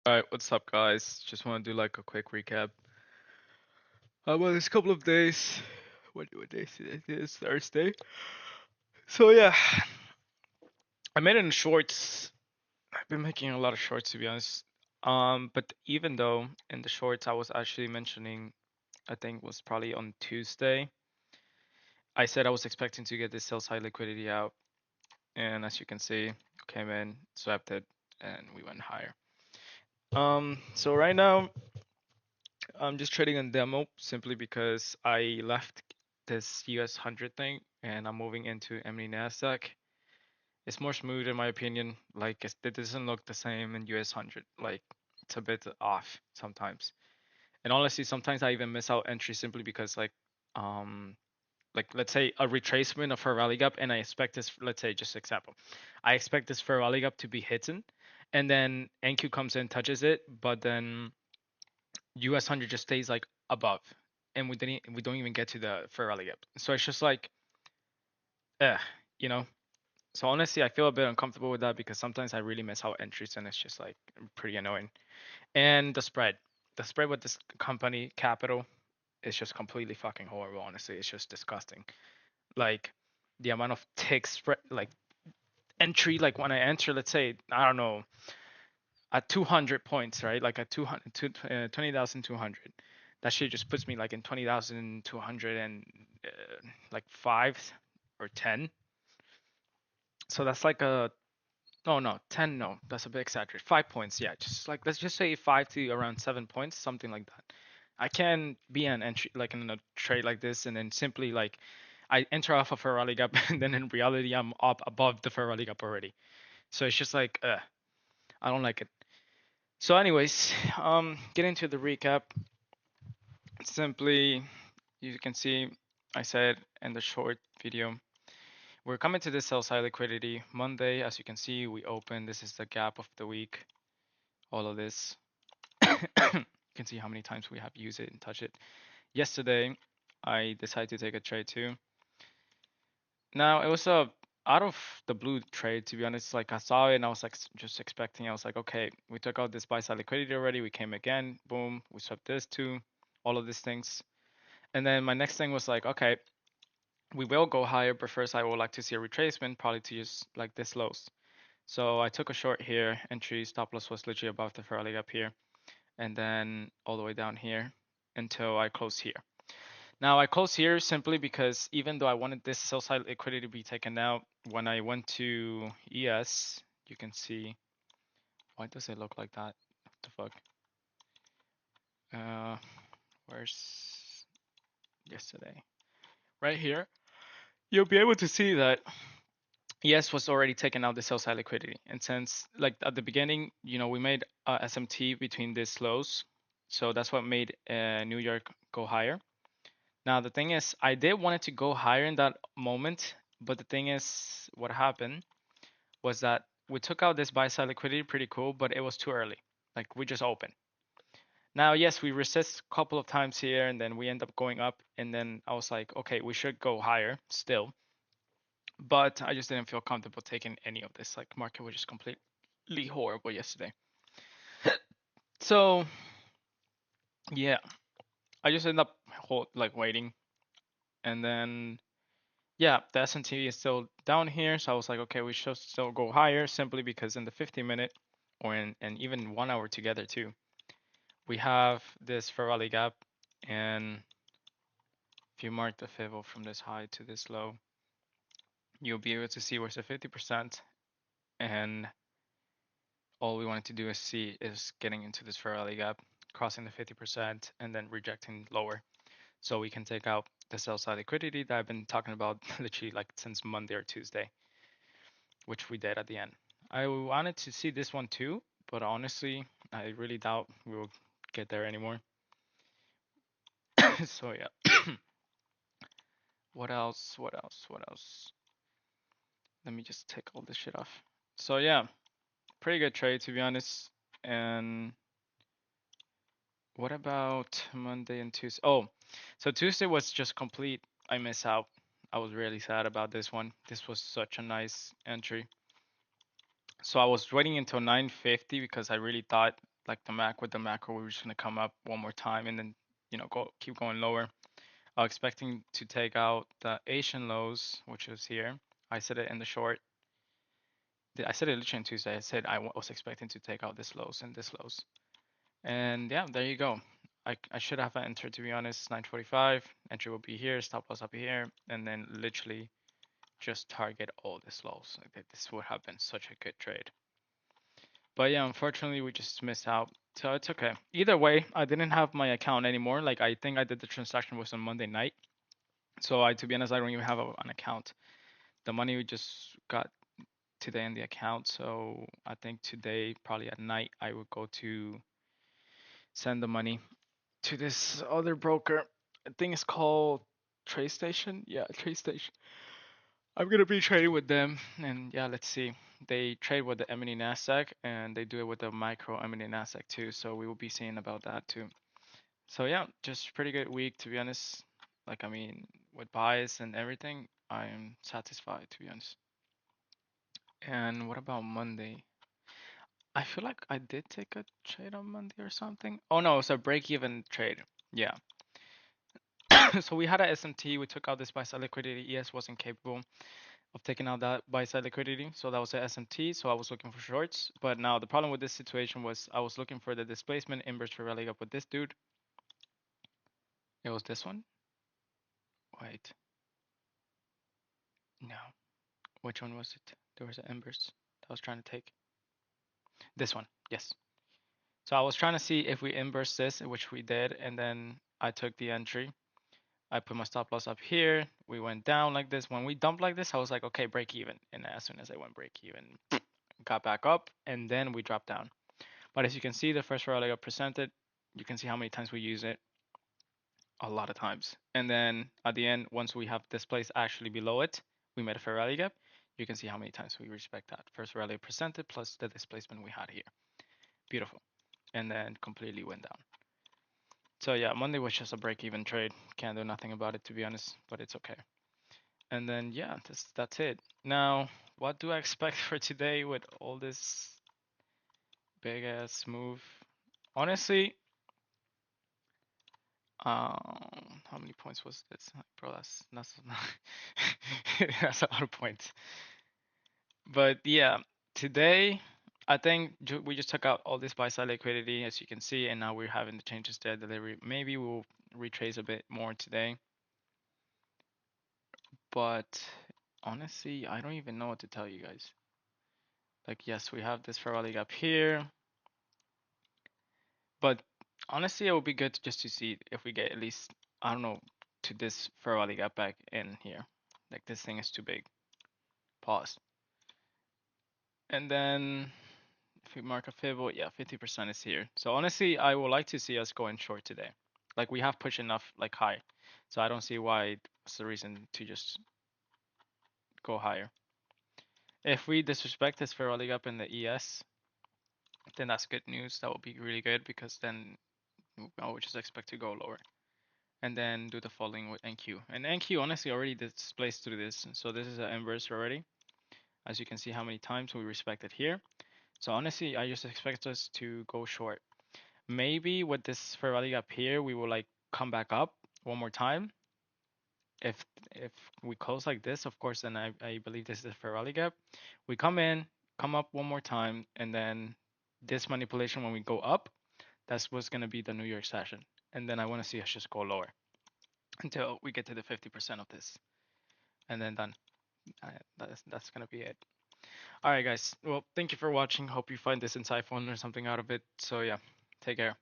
Alright, what's up, guys? Just want to do like a quick recap. Well, it's a couple of days. What day is it? It is Thursday. So yeah, I made it in shorts. I've been making a lot of shorts to be honest. But even though in the shorts I was actually mentioning, I think was probably on Tuesday, I said I was expecting to get this sell side liquidity out, and as you can see, came in, swept it, and we went higher. So right now I'm just trading on demo simply because I left this US 100 thing and I'm moving into mini Nasdaq. It's more smooth in my opinion. Like it doesn't look the same in US 100. Like it's a bit off sometimes. And honestly, sometimes I even miss out entry simply because um let's say a retracement of a rally gap and I expect this, let's say just example, I expect this for rally gap to be hidden and then NQ comes in, touches it, but then US 100 just stays like above, and we don't even get to the Ferrari gap. So it's just like, eh, you know. So honestly, I feel a bit uncomfortable with that because sometimes I really miss out entries, and it's just like pretty annoying. And the spread with this company, Capital, is just completely fucking horrible. Honestly, it's just disgusting. Like the amount of tick spread, like entry, like when I enter, let's say I don't know, at 200 points, right? Like at 200, 20,200. That shit just puts me like in 20,200 and like 5 or 10. So that's like a, no, no, 10, no, that's a bit exaggerated. 5 points, yeah. Just like, let's just say 5 to around 7 points, something like that. I can be an entry, like in a trade like this, and then simply like, I enter off a Ferrari gap, and then in reality, I'm up above the Ferrari gap already. So it's just like, I don't like it. So, anyways, getting to the recap. Simply, you can see, I said in the short video, we're coming to this sell side liquidity Monday. As you can see, we open. This is the gap of the week. All of this. You can see how many times we have used it and touched it. Yesterday, I decided to take a trade too. Now it was a out of the blue trade, to be honest. Like I saw it and I was like just expecting. I was like, okay, we took out this buy side liquidity already. We came again, boom, we swept this too. All of these things. And then my next thing was like, okay, we will go higher, but first I would like to see a retracement, probably to use like this lows. So I took a short here, entry stop loss was literally above the fairly gap here, and then all the way down here until I close here. Now I close here simply because even though I wanted this sell side liquidity to be taken out, when I went to ES, you can see, why does it look like that? What the fuck? Uh, where's yesterday? Right here, you'll be able to see that ES was already taking out the sell side liquidity. And since like at the beginning, we made SMT between these lows. So that's what made New York go higher. Now the thing is, I did want it to go higher in that moment, but the thing is, what happened was that we took out this buy side liquidity, pretty cool, but it was too early. Like we just opened. Now, yes, we resist a couple of times here, and then we end up going up, and then I was like, okay, we should go higher still, but I just didn't feel comfortable taking any of this. Like market was just completely horrible yesterday. So yeah, I just ended up like waiting, and then yeah, the S&T is still down here, so I was like, okay, we should still go higher simply because in the 50-minute or in and even 1 hour together too, we have this Ferrari gap, and if you mark the Fivo from this high to this low, you'll be able to see where's the 50%, and all we wanted to do is see is getting into this Ferrari gap, crossing the 50%, and then rejecting lower. So we can take out the sell side liquidity that I've been talking about literally like since Monday or Tuesday, which we did at the end. I wanted to see this one too, but honestly, I really doubt we will get there anymore. So yeah. What else? What else? What else? Let me just take all this shit off. So yeah, pretty good trade to be honest. And what about Monday and Tuesday? Oh, so Tuesday was just complete. I miss out. I was really sad about this one. This was such a nice entry. So I was waiting until 9:50 because I really thought like the macro, we were just gonna come up one more time and then go keep going lower. I was expecting to take out the Asian lows, which was here. I said it in the short. I said it literally on Tuesday. I said was expecting to take out this lows and this lows. And yeah, there you go. I should have entered, to be honest. 9:45 entry will be here, stop loss up here, and then literally just target all these lows. Like this would have been such a good trade. But yeah, unfortunately we just missed out. So it's okay. Either way, I didn't have my account anymore. Like I think I did the transaction was on Monday night. So to be honest, I don't even have an account. The money we just got today in the account. So I think today, probably at night, I would go to send the money to this other broker. I think it's called Trade Station. Yeah, Trade Station. I'm gonna be trading with them, and yeah, let's see. They trade with the M&E Nasdaq, and they do it with the micro M&E Nasdaq too. So we will be seeing about that too. So yeah, just pretty good week to be honest. Like I mean, with bias and everything, I am satisfied to be honest. And what about Monday? I feel like I did take a trade on Monday or something. Oh no, it's a break-even trade. Yeah. So we had a SMT. We took out this buy side liquidity. ES wasn't capable of taking out that buy side liquidity, so that was a SMT. So I was looking for shorts. But now the problem with this situation was I was looking for the displacement inverse for rally up with this dude. It was this one. Wait, no. Which one was it? There was an inverse that I was trying to take. This one. Yes. So I was trying to see if we inverse this, which we did, and then I took the entry. I put my stop loss up here. We went down like this. When we dumped like this, I was like, okay, break even. And as soon as I went break even, got back up, and then we dropped down. But as you can see, the first row I got presented, you can see how many times we use it. A lot of times. And then at the end, once we have this place actually below it, we made a fair rally gap. You can see how many times we respect that. First rally presented plus the displacement we had here. Beautiful. And then completely went down. So yeah, Monday was just a break-even trade. Can't do nothing about it to be honest, but it's okay. And then yeah, that's it. Now, what do I expect for today with all this big ass move? Honestly, how many points was this? Bro, that's that's a lot of points. But yeah, today I think we just took out all this buy side liquidity as you can see, and now we're having the changes to delivery. Maybe we'll retrace a bit more today. But honestly, I don't even know what to tell you guys. Like, yes, we have this Ferrari gap here, but honestly, it would be good just to see if we get at least, I don't know, to this Ferrari gap back in here. Like, this thing is too big. Pause. And then if we mark a fibble, yeah, 50% is here. So honestly, I would like to see us going short today. Like, we have pushed enough, like, high. So I don't see why it's the reason to just go higher. If we disrespect this Ferrari gap in the ES, then that's good news. That would be really good because then I would just expect to go lower. And then do the following with NQ. And NQ honestly already displays through this. So this is an inverse already. As you can see how many times we respect it here. So honestly, I just expect us to go short. Maybe with this Ferrari gap here, we will like come back up one more time. If if we close like this, of course, then I believe this is the Ferrari gap. We come in, come up one more time, and then this manipulation when we go up, that's what's gonna be the New York session. And then I want to see us just go lower until we get to the 50% of this, and then done. That's gonna be it. All right, guys. Well, thank you for watching. Hope you find this insightful and learn something out of it. So yeah, take care.